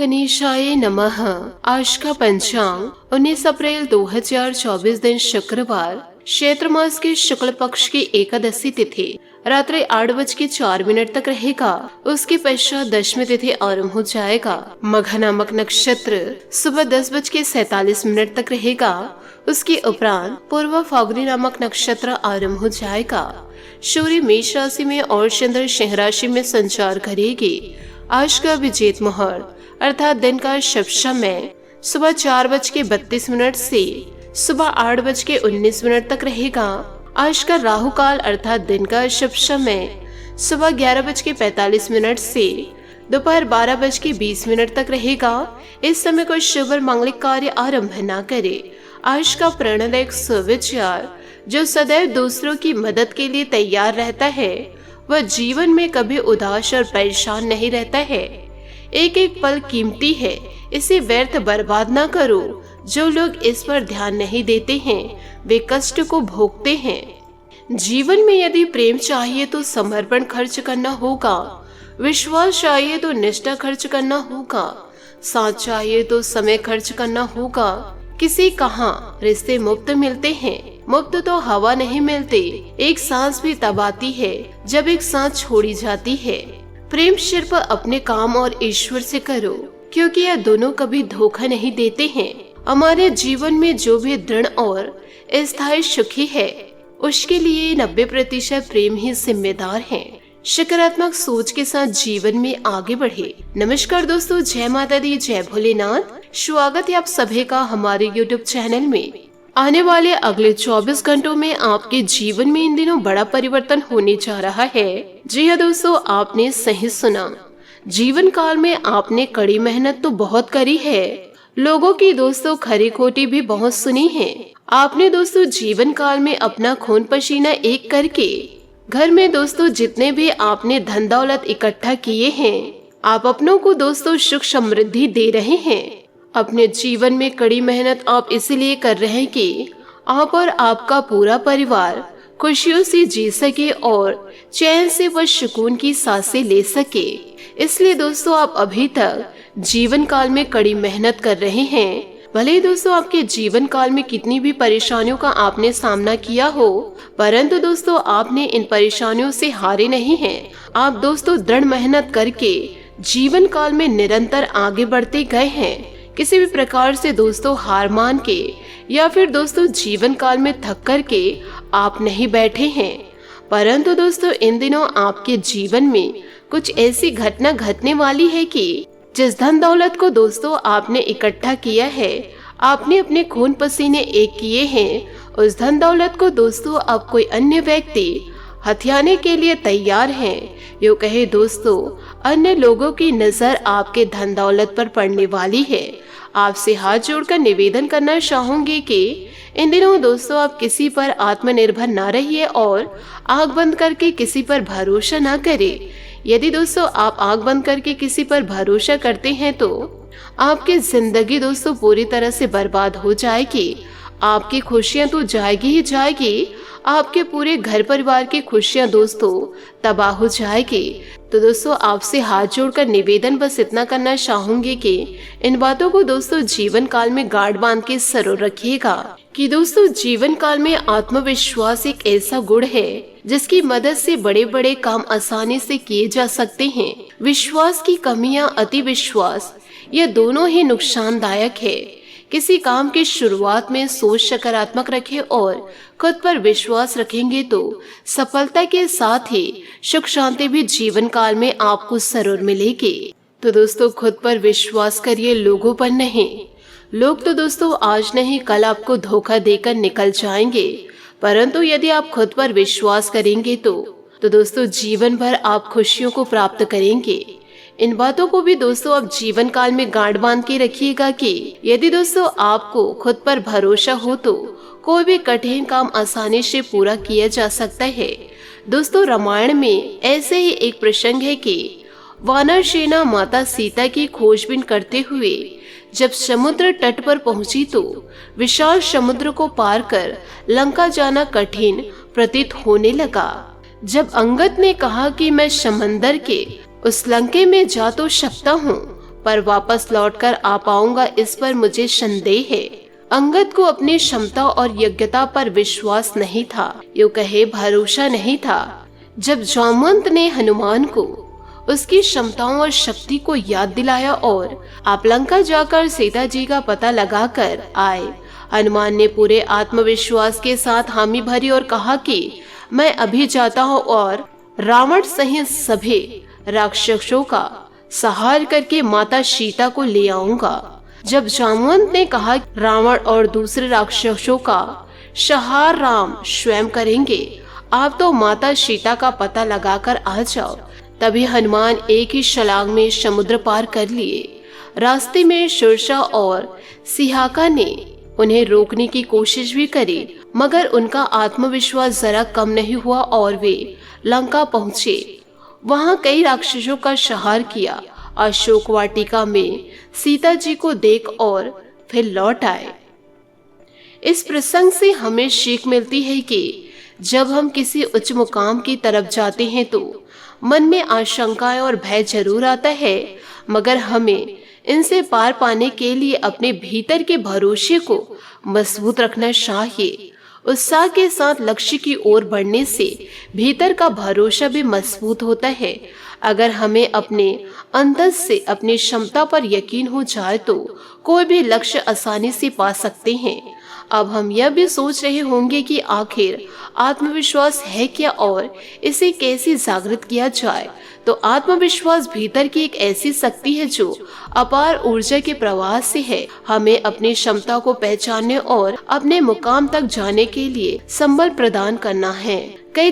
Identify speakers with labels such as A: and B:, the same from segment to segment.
A: गणेशाय नमः। आज का पंचांग 19 अप्रैल 2024 दिन शुक्रवार, चैत्र मास के शुक्ल पक्ष की एकादशी तिथि रात्रि 8:04 तक रहेगा। उसके पश्चात दशमी तिथि आरंभ हो जाएगा। मघा नामक नक्षत्र सुबह 10:47 तक रहेगा। उसके उपरांत पूर्व फाल्गुनी नामक नक्षत्र आरंभ हो जाएगा। सूर्य मेष राशि में और चंद्र सिंह राशि में संचार करेगी। आज का अभिजीत मुहूर्त अर्थात दिन का शुभ समय सुबह 4:32 से सुबह 8:19 तक रहेगा। आज का राहु काल अर्थात दिन का शुभ समय सुबह 11:45 से दोपहर 12:20 तक रहेगा। इस समय कोई शुभ और मांगलिक कार्य आरंभ न करे। आज का प्रणदायक सुविचार, जो सदैव दूसरों की मदद के लिए तैयार रहता है वह जीवन में कभी उदास और परेशान नहीं रहता है। एक एक पल कीमती है, इसे व्यर्थ बर्बाद ना करो। जो लोग इस पर ध्यान नहीं देते हैं वे कष्ट को भोगते हैं। जीवन में यदि प्रेम चाहिए तो समर्पण खर्च करना होगा, विश्वास चाहिए तो निष्ठा खर्च करना होगा, साथ चाहिए तो समय खर्च करना होगा। किसी कहाँ रिश्ते मुफ्त मिलते हैं, मुफ्त तो हवा नहीं मिलते। एक सांस भी तब आती है जब एक सांस छोड़ी जाती है। प्रेम सिर्फ अपने काम और ईश्वर से करो, क्योंकि यह दोनों कभी धोखा नहीं देते हैं। हमारे जीवन में जो भी दृढ़ और स्थायी सुखी है उसके लिए 90% प्रेम ही जिम्मेदार है। सकारात्मक सोच के साथ जीवन में आगे बढ़े। नमस्कार दोस्तों, जय माता दी, जय भोलेनाथ। स्वागत है आप सभी का हमारे YouTube चैनल में। आने वाले अगले 24 घंटों में आपके जीवन में इन दिनों बड़ा परिवर्तन होने जा रहा है। जी हाँ दोस्तों, आपने सही सुना। जीवन काल में आपने कड़ी मेहनत तो बहुत करी है, लोगों की दोस्तों खरी खोटी भी बहुत सुनी है। आपने दोस्तों जीवन काल में अपना खून पसीना एक करके घर में दोस्तों जितने भी आपने धन दौलत इकट्ठा किए हैं, आप अपनों को दोस्तों सुख समृद्धि दे रहे हैं। अपने जीवन में कड़ी मेहनत आप इसलिए कर रहे हैं कि आप और आपका पूरा परिवार खुशियों से जी सके और चैन से वह सुकून की सांसें ले सके। इसलिए दोस्तों आप अभी तक जीवन काल में कड़ी मेहनत कर रहे हैं। भले ही दोस्तों आपके जीवन काल में कितनी भी परेशानियों का आपने सामना किया हो, परंतु दोस्तों आपने इन परेशानियों से हारे नहीं हैं। आप दोस्तों दृढ़ मेहनत करके जीवन काल में निरंतर आगे बढ़ते गए हैं। किसी भी प्रकार से दोस्तों हार मान के या फिर दोस्तों जीवन काल में थक कर के आप नहीं बैठे हैं, परंतु दोस्तों इन दिनों आपके जीवन में कुछ ऐसी घटना घटने वाली है कि जिस धन दौलत को दोस्तों आपने इकट्ठा किया है, आपने अपने खून पसीने एक किए हैं, उस धन दौलत को दोस्तों अब कोई अन्य व्यक्ति हथियाने के लिए तैयार हैं। यूँ कहे दोस्तों अन्य लोगों की नजर आपके धन दौलत पर पड़ने वाली है। आपसे हाथ जोड़कर निवेदन करना चाहूंगी कि इन दिनों दोस्तों आप किसी पर आत्मनिर्भर ना रहिए और आंख बंद करके किसी पर भरोसा ना करें। यदि दोस्तों आप आंख बंद करके किसी पर भरोसा करते हैं तो आपकी जिंदगी दोस्तों पूरी तरह से बर्बाद हो जाएगी। आपकी खुशियां तो जाएगी ही जाएगी, आपके पूरे घर परिवार की खुशियां दोस्तों तबाह हो जाएगी। तो दोस्तों आपसे हाथ जोड़कर निवेदन बस इतना करना चाहूंगी कि इन बातों को दोस्तों जीवन काल में गांठ बांध के जरूर रखिएगा कि दोस्तों जीवन काल में आत्मविश्वास एक ऐसा गुण है जिसकी मदद से बड़े बड़े काम आसानी से किए जा सकते हैं। विश्वास की कमी या अति विश्वास ये दोनों ही नुकसानदायक है। किसी काम की शुरुआत में सोच सकारात्मक रखें और खुद पर विश्वास रखेंगे तो सफलता के साथ ही सुख शांति भी जीवन काल में आपको जरूर मिलेगी। तो दोस्तों खुद पर विश्वास करिए, लोगों पर नहीं। लोग तो दोस्तों आज नहीं कल आपको धोखा देकर निकल जाएंगे, परंतु यदि आप खुद पर विश्वास करेंगे तो दोस्तों जीवन भर आप खुशियों को प्राप्त करेंगे। इन बातों को भी दोस्तों आप जीवन काल में गांठ बांध के रखिएगा कि यदि दोस्तों आपको खुद पर भरोसा हो तो कोई भी कठिन काम आसानी से पूरा किया जा सकता है। दोस्तों रामायण में ऐसे ही एक प्रसंग है कि वानर सेना माता सीता की खोजबीन करते हुए जब समुद्र तट पर पहुंची तो विशाल समुद्र को पार कर लंका जाना कठिन प्रतीत होने लगा। जब अंगद ने कहा कि मैं समंदर के उस लंके में जा तो सकता हूँ, पर वापस लौटकर आ पाऊंगा इस पर मुझे संदेह है। अंगद को अपनी क्षमता और योग्यता पर विश्वास नहीं था, यूं कहे भरोसा नहीं था। जब जामवंत ने हनुमान को उसकी क्षमताओं और शक्ति को याद दिलाया और आप लंका जाकर सीता जी का पता लगाकर आए, हनुमान ने पूरे आत्मविश्वास के साथ हामी भरी और कहा कि मैं अभी जाता हूँ और रावण सहित सभी राक्षसों का संहार करके माता सीता को ले आऊंगा। जब जामवंत ने कहा रावण और दूसरे राक्षसों का संहार राम स्वयं करेंगे, आप तो माता सीता का पता लगाकर आ जाओ। तभी हनुमान एक ही छलांग में समुद्र पार कर लिए। रास्ते में सुरसा और सिहाका ने उन्हें रोकने की कोशिश भी करी, मगर उनका आत्मविश्वास जरा कम नहीं हुआ और वे लंका पहुँचे। वहाँ कई राक्षसों का संहार किया। अशोक वाटिका में सीता जी को देख और फिर लौट आए। इस प्रसंग से हमें सीख मिलती है कि जब हम किसी उच्च मुकाम की तरफ जाते हैं तो मन में आशंकाएं और भय जरूर आता है, मगर हमें इनसे पार पाने के लिए अपने भीतर के भरोसे को मजबूत रखना चाहिए। उत्साह के साथ लक्ष्य की ओर बढ़ने से भीतर का भरोसा भी मजबूत होता है। अगर हमें अपने अंदर से अपनी क्षमता पर यकीन हो जाए तो कोई भी लक्ष्य आसानी से पा सकते हैं। अब हम यह भी सोच रहे होंगे कि आखिर आत्मविश्वास है क्या और इसे कैसे जागृत किया जाए। तो आत्मविश्वास भीतर की एक ऐसी शक्ति है जो अपार ऊर्जा के प्रवाह से है। हमें अपनी क्षमता को पहचानने और अपने मुकाम तक जाने के लिए संबल प्रदान करना है। कई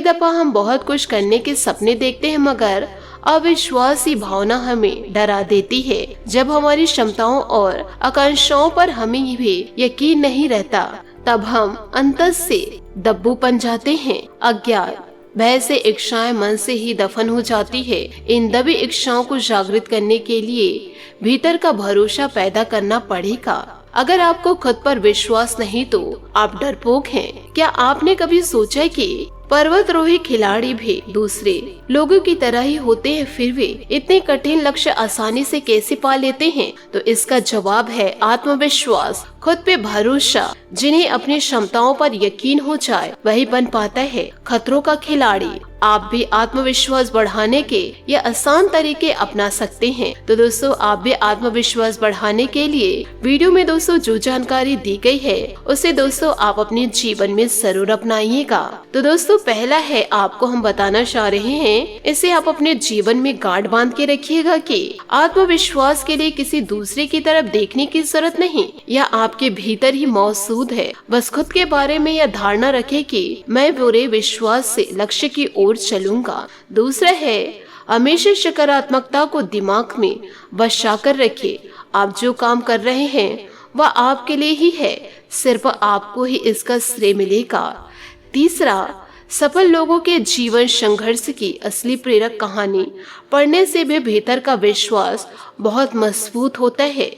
A: दफा हम बहुत कुछ करने के सपने देखते हैं, मगर अविश्वास की भावना हमें डरा देती है। जब हमारी क्षमताओं और आकांक्षाओं पर हमें भी यकीन नहीं रहता, तब हम अंतर से दब्बू बन जाते हैं। अज्ञान भय से इच्छाएं मन से ही दफन हो जाती है। इन दबी इच्छाओं को जागृत करने के लिए भीतर का भरोसा पैदा करना पड़ेगा। अगर आपको खुद पर विश्वास नहीं तो आप डरपोक हैं। क्या आपने कभी सोचा कि पर्वतारोही खिलाड़ी भी दूसरे लोगों की तरह ही होते हैं, फिर वे इतने कठिन लक्ष्य आसानी से कैसे पा लेते हैं? तो इसका जवाब है आत्मविश्वास, खुद पे भरोसा। जिन्हें अपनी क्षमताओं पर यकीन हो जाए वही बन पाता है खतरों का खिलाड़ी। आप भी आत्मविश्वास बढ़ाने के ये आसान तरीके अपना सकते हैं। तो दोस्तों, आप भी आत्मविश्वास बढ़ाने के लिए वीडियो में दोस्तों जो जानकारी दी गई है उसे दोस्तों आप अपने जीवन में जरूर अपनाइएगा। तो दोस्तों, पहला है आपको हम बताना चाह रहे हैं, इसे आप अपने जीवन में गांठ बांध के रखिएगा कि आत्मविश्वास के लिए किसी दूसरे की तरफ देखने की जरूरत नहीं, यह आपके भीतर ही मौजूद है। बस खुद के बारे में यह धारणा रखें कि मैं पूरे विश्वास से लक्ष्य की ओर चलूंगा। दूसरा है हमेशा सकारात्मकता को दिमाग में बसा कर रखिए। आप जो काम कर रहे हैं वह आपके लिए ही है, सिर्फ आपको ही इसका श्रेय मिलेगा। तीसरा, सफल लोगों के जीवन संघर्ष की असली प्रेरक कहानी पढ़ने से भी भीतर का विश्वास बहुत मजबूत होता है।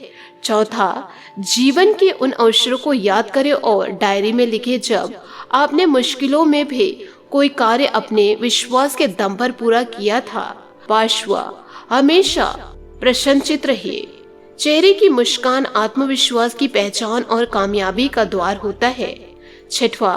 A: चौथा, जीवन के उन अवसरों को याद करें और डायरी में लिखे जब आपने मुश्किलों में भी कोई कार्य अपने विश्वास के दम पर पूरा किया था। पांचवा, हमेशा प्रसन्नचित्त रहिए। चेहरे की मुस्कान आत्मविश्वास की पहचान और कामयाबी का द्वार होता है। छठवा,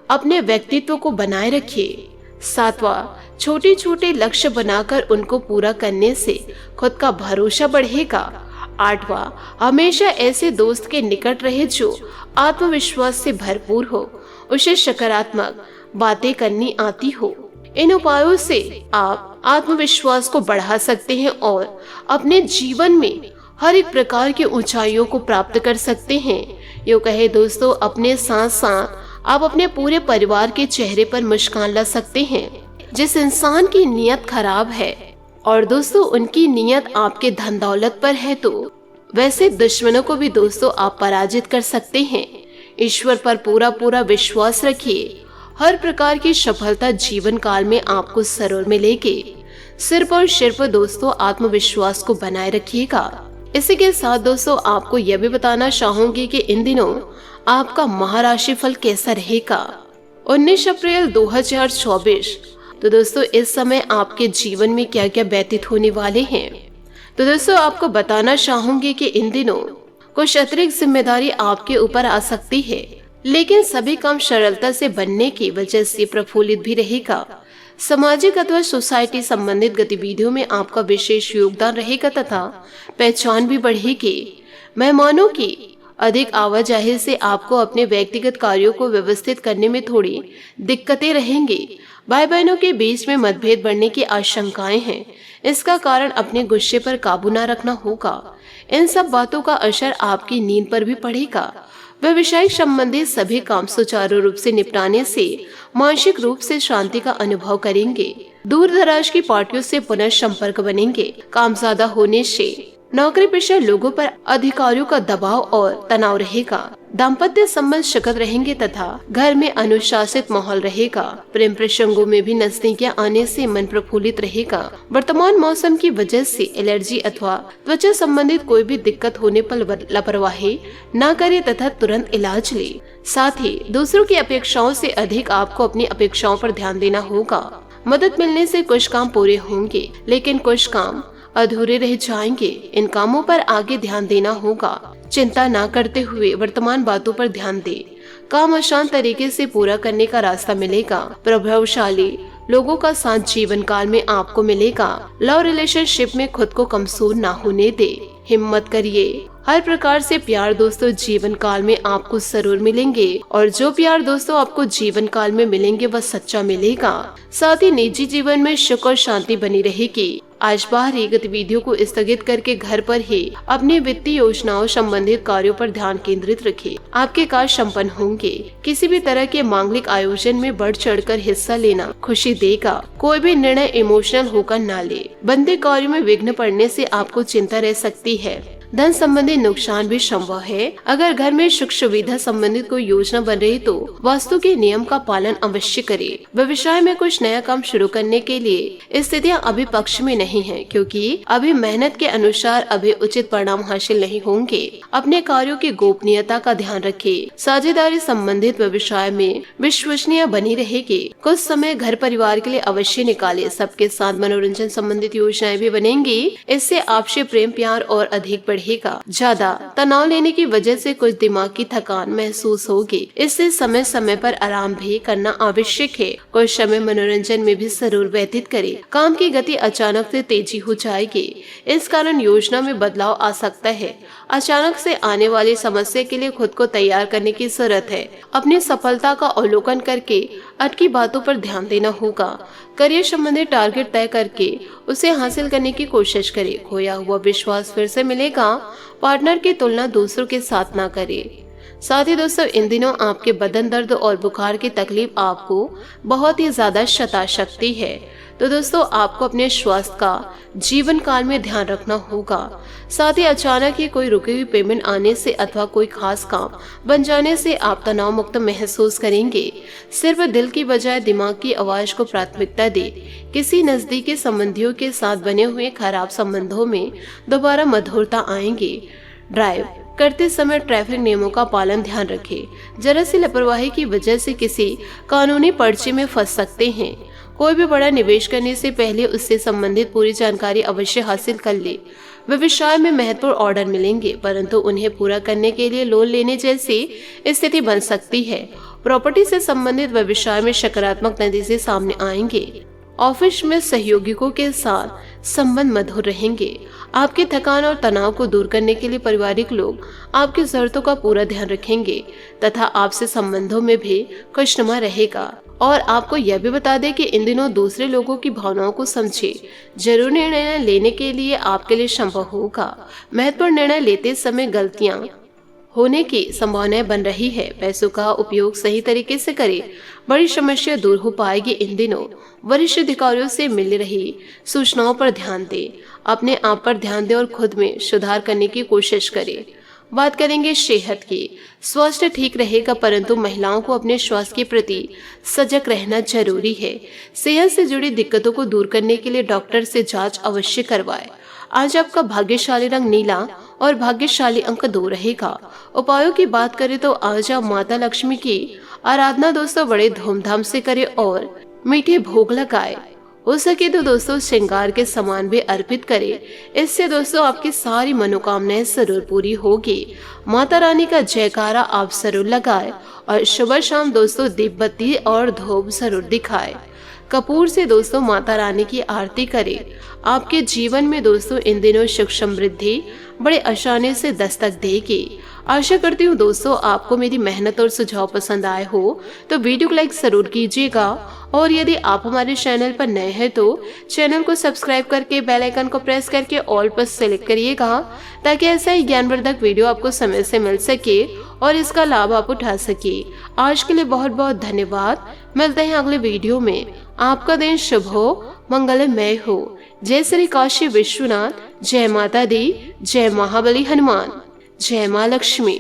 A: अपने व्यक्तित्व को बनाए रखिए। सातवां, छोटे छोटे लक्ष्य बनाकर उनको पूरा करने से खुद का भरोसा बढ़ेगा। आठवां, हमेशा ऐसे दोस्त के निकट रहे जो आत्मविश्वास से भरपूर हो, उसे सकारात्मक बातें करनी आती हो। इन उपायों से आप आत्मविश्वास को बढ़ा सकते हैं और अपने जीवन में हर एक प्रकार की ऊंचाइयों को प्राप्त कर सकते हैं। यूं कहे दोस्तों, अपने साथ साथ आप अपने पूरे परिवार के चेहरे पर मुस्कान ला सकते हैं। जिस इंसान की नीयत खराब है और दोस्तों उनकी नीयत आपके धन दौलत पर है, तो वैसे दुश्मनों को भी दोस्तों आप पराजित कर सकते हैं। ईश्वर पर पूरा विश्वास रखिए। हर प्रकार की सफलता जीवन काल में आपको जरूर मिलेगी। सिर्फ और सिर्फ दोस्तों आत्मविश्वास को बनाए रखिएगा। इसी के साथ दोस्तों आपको यह भी बताना चाहूंगी कि इन दिनों आपका महाराशि फल कैसा रहेगा। 19 अप्रैल 2024 तो दोस्तों इस समय आपके जीवन में क्या क्या व्यतीत होने वाले हैं। तो दोस्तों आपको बताना चाहूंगी कि इन दिनों कुछ अतिरिक्त जिम्मेदारी आपके ऊपर आ सकती है, लेकिन सभी काम सरलता से बनने की वजह से प्रफुल्लित भी रहेगा। सामाजिक अथवा सोसाइटी संबंधित गतिविधियों में आपका विशेष योगदान रहेगा तथा पहचान भी बढ़ेगी। मेहमानों की अधिक आवाजाही से आपको अपने व्यक्तिगत कार्यों को व्यवस्थित करने में थोड़ी दिक्कतें रहेंगी। भाई बहनों के बीच में मतभेद बढ़ने की आशंकाएं हैं। इसका कारण अपने गुस्से पर काबू न रखना होगा। इन सब बातों का असर आपकी नींद पर भी पड़ेगा। व्यवसायिक संबंधित सभी काम सुचारू रूप से निपटाने से मानसिक रूप से शांति का अनुभव करेंगे। दूर दराज की पार्टियों से पुनः संपर्क बनेंगे। काम ज्यादा होने से नौकरी पेशा लोगों पर अधिकारियों का दबाव और तनाव रहेगा। दाम्पत्य संबंध सुखद रहेंगे तथा घर में अनुशासित माहौल रहेगा। प्रेम प्रसंगों में भी नजदीकियां आने से मन प्रफुल्लित रहेगा। वर्तमान मौसम की वजह से एलर्जी अथवा त्वचा संबंधित कोई भी दिक्कत होने पर लापरवाही न करे तथा तुरंत इलाज ले। साथ ही दूसरों की अपेक्षाओं से अधिक आपको अपनी अपेक्षाओं पर ध्यान देना होगा। मदद मिलने से कुछ काम पूरे होंगे, लेकिन कुछ काम अधूरे रह जाएंगे। इन कामों पर आगे ध्यान देना होगा। चिंता ना करते हुए वर्तमान बातों पर ध्यान दे। काम आसान तरीके से पूरा करने का रास्ता मिलेगा। प्रभावशाली लोगों का साथ जीवन काल में आपको मिलेगा। लव रिलेशनशिप में खुद को कमजोर ना होने दे। हिम्मत करिए। हर प्रकार से प्यार दोस्तों जीवन काल में आपको जरूर मिलेंगे, और जो प्यार दोस्तों आपको जीवन काल में मिलेंगे वह सच्चा मिलेगा। साथ ही निजी जीवन में सुख और शांति बनी रहेगी। आज बाहरी गतिविधियों को स्थगित करके घर पर ही अपनी वित्तीय योजनाओं संबंधित कार्यों पर ध्यान केंद्रित रखें। आपके कार्य संपन्न होंगे। किसी भी तरह के मांगलिक आयोजन में बढ़ चढ़कर हिस्सा लेना खुशी देगा। कोई भी निर्णय इमोशनल होकर ना ले। बंदे कार्यों में विघ्न पड़ने से आपको चिंता रह सकती है। धन संबंधी नुकसान भी संभव है। अगर घर में सुख सुविधा संबंधित कोई योजना बन रही तो वास्तु के नियम का पालन अवश्य करें। व्यवसाय में कुछ नया काम शुरू करने के लिए स्थितियां अभी पक्ष में नहीं है, क्योंकि अभी मेहनत के अनुसार अभी उचित परिणाम हासिल नहीं होंगे। अपने कार्यों की गोपनीयता का ध्यान रखें। साझेदारी संबंधित व्यवसाय में विश्वसनीय बनी रहेगी। कुछ समय घर परिवार के लिए अवश्य निकाले। सबके साथ मनोरंजन संबंधित योजनाएं भी बनेंगी। इससे आपसे प्रेम प्यार और अधिक बढ़ेगा। ज्यादा तनाव लेने की वजह से कुछ दिमाग की थकान महसूस होगी। इससे समय समय पर आराम भी करना आवश्यक है। कुछ समय मनोरंजन में भी जरूर व्यतीत करें। काम की गति अचानक से तेजी हो जाएगी। इस कारण योजना में बदलाव आ सकता है। अचानक से आने वाली समस्या के लिए खुद को तैयार करने की जरूरत है। अपनी सफलता का अवलोकन करके अटकी बातों पर ध्यान देना होगा। करियर संबंधी टारगेट तय करके उसे हासिल करने की कोशिश करें। खोया हुआ विश्वास फिर से मिलेगा। पार्टनर की तुलना दूसरों के साथ ना करें। साथ ही दोस्तों इन दिनों आपके बदन दर्द और बुखार की तकलीफ आपको बहुत ही ज्यादा सता सकती है। तो दोस्तों आपको अपने स्वास्थ्य का जीवन काल में ध्यान रखना होगा। साथ ही अचानक ही कोई रुकी हुई पेमेंट आने से अथवा कोई खास काम बन जाने से आप तनाव मुक्त महसूस करेंगे। सिर्फ दिल की बजाय दिमाग की आवाज को प्राथमिकता दे। किसी नजदीकी संबंधियों के साथ बने हुए खराब संबंधों में दोबारा मधुरता आएंगी। ड्राइव करते समय ट्रैफिक नियमों का पालन ध्यान रखें। जरा सी लापरवाही की वजह से किसी कानूनी पर्चे में फंस सकते हैं। कोई भी बड़ा निवेश करने से पहले उससे संबंधित पूरी जानकारी अवश्य हासिल कर ले। व्यवसाय में महत्वपूर्ण ऑर्डर मिलेंगे, परंतु उन्हें पूरा करने के लिए लोन लेने जैसी स्थिति बन सकती है। प्रॉपर्टी से संबंधित व्यवसाय में सकारात्मक नतीजे सामने आएंगे। ऑफिस में सहयोगियों के साथ संबंध मधुर रहेंगे। आपकी थकान और तनाव को दूर करने के लिए पारिवारिक लोग आपकी जरूरतों का पूरा ध्यान रखेंगे तथा आपसे संबंधों में भी खुशनुमा रहेगा। और आपको यह भी बता दें कि इन दिनों दूसरे लोगों की भावनाओं को समझे। जरूरी निर्णय लेने के लिए आपके लिए संभव होगा। महत्वपूर्ण निर्णय लेते समय गलतियां होने की संभावनाएं बन रही है। पैसों का उपयोग सही तरीके से करें। बड़ी समस्या दूर हो पाएगी। इन दिनों वरिष्ठ अधिकारियों से मिल रही सूचनाओं पर ध्यान दें। अपने आप पर ध्यान दें और खुद में सुधार करने की कोशिश करें। बात करेंगे सेहत की। स्वास्थ्य ठीक रहेगा, परंतु महिलाओं को अपने स्वास्थ्य के प्रति सजग रहना जरूरी है। सेहत से जुड़ी दिक्कतों को दूर करने के लिए डॉक्टर से जांच अवश्य करवाएं। आज आपका भाग्यशाली रंग नीला और भाग्यशाली अंक 2 रहेगा। उपायों की बात करें तो आज आप माता लक्ष्मी की आराधना दोस्तों बड़े धूमधाम से करें और मीठे भोग लगाए, हो सके तो दोस्तों श्रृंगार के सामान भी अर्पित करें। इससे दोस्तों आपकी सारी मनोकामनाएं जरूर पूरी होगी। माता रानी का जयकारा आप जरूर लगाए और सुबह शाम दोस्तों दीप बत्ती और धूप जरूर दिखाए। कपूर से दोस्तों माता रानी की आरती करें। आपके जीवन में दोस्तों इन दिनों सुख समृद्धि बड़े आसानी से दस्तक देगी। आशा करती हूँ दोस्तों आपको मेरी मेहनत और सुझाव पसंद आए हो तो वीडियो को लाइक जरूर कीजिएगा और यदि आप हमारे चैनल पर नए हैं तो चैनल को सब्सक्राइब करके बेल आइकन को प्रेस करके ऑल पर सेलेक्ट करिएगा ताकि ऐसा ही ज्ञानवर्धक वीडियो आपको समय से मिल सके और इसका लाभ आप उठा सके। आज के लिए बहुत बहुत धन्यवाद। मिलते हैं अगले वीडियो में। आपका दिन शुभ हो, मंगलमय हो। जय श्री काशी विश्वनाथ, जय माता दी, जय महाबली हनुमान, जय माँ लक्ष्मी।